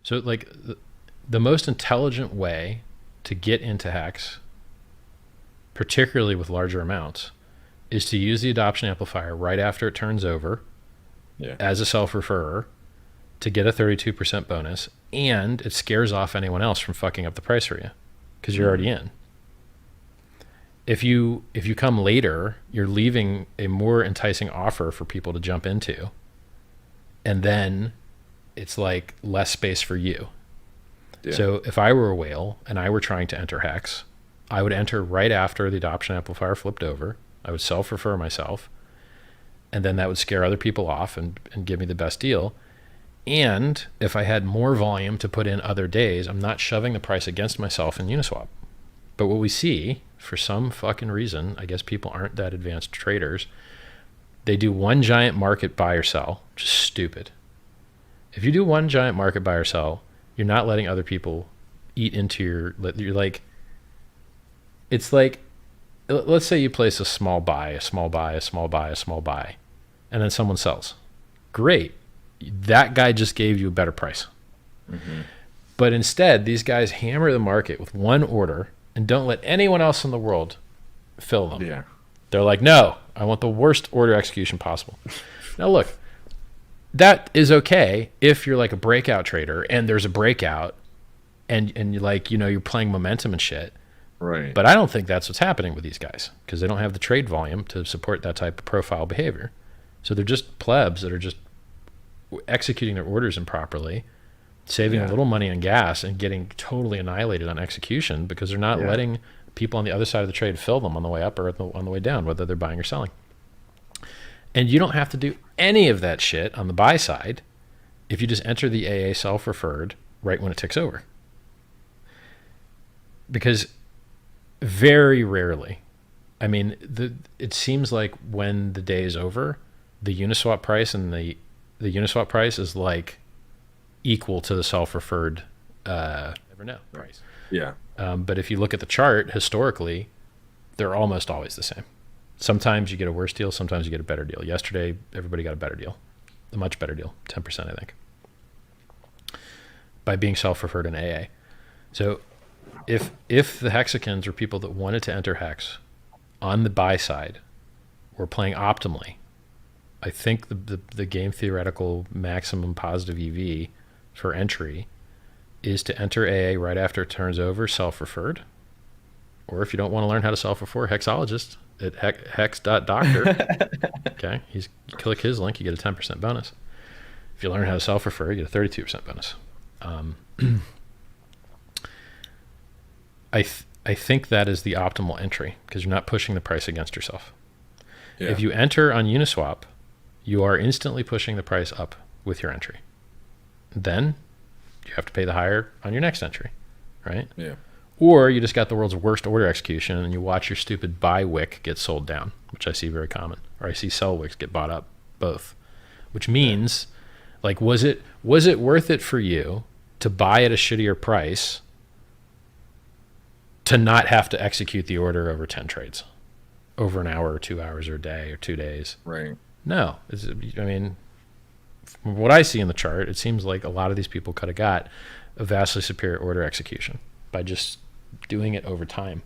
So like the most intelligent way to get into HEX, particularly with larger amounts, is to use the adoption amplifier right after it turns over as a self-referrer to get a 32% bonus, and it scares off anyone else from fucking up the price for you because you're already in. If you come later, you're leaving a more enticing offer for people to jump into, and then it's like less space for you. So if I were a whale and I were trying to enter HEX, I would enter right after the adoption amplifier flipped over. I would self-refer myself, and then that would scare other people off and give me the best deal. And if I had more volume to put in other days, I'm not shoving the price against myself in Uniswap. But what we see, for some fucking reason, I guess people aren't that advanced traders, they do one giant market buy or sell, which is stupid. If you do one giant market buy or sell, you're not letting other people eat into you're like, it's like, let's say you place a small buy, a small buy, a small buy, a small buy, and then someone sells. Great. That guy just gave you a better price. But instead, these guys hammer the market with one order and don't let anyone else in the world fill them. They're like, no, I want the worst order execution possible. Now look, that is okay if you're like a breakout trader and there's a breakout and you're like, you're playing momentum and shit. Right. But I don't think that's what's happening with these guys because they don't have the trade volume to support that type of profile behavior. So they're just plebs that are just executing their orders improperly, saving a little money on gas and getting totally annihilated on execution because they're not letting people on the other side of the trade fill them on the way up or on the way down, whether they're buying or selling. And you don't have to do any of that shit on the buy side if you just enter the AA self-referred right when it ticks over. Because very rarely, I mean, it seems like when the day is over, the Uniswap price and the Uniswap price is like equal to the self-referred never know price. But if you look at the chart historically, they're almost always the same. Sometimes you get a worse deal, sometimes you get a better deal. Yesterday, everybody got a better deal, a much better deal, 10%, I think, by being self-referred in AA. So if the Hexicans or people that wanted to enter HEX on the buy side were playing optimally, I think the game theoretical maximum positive EV for entry is to enter AA right after it turns over, self-referred. Or if you don't want to learn how to self-refer, Hexologist at hex.doctor. Okay, you click his link, you get a 10% bonus. If you learn how to self-refer, you get a 32% bonus. I think that is the optimal entry because you're not pushing the price against yourself. If you enter on Uniswap, you are instantly pushing the price up with your entry. Then you have to pay the higher on your next entry, right? Or you just got the world's worst order execution and you watch your stupid buy wick get sold down, which I see very common, or I see sell wicks get bought up, both, which means like, was it worth it for you to buy at a shittier price to not have to execute the order over 10 trades over an hour or 2 hours or a day or 2 days? Right. No, I mean, from what I see in the chart, it seems like a lot of these people could have got a vastly superior order execution by just doing it over time.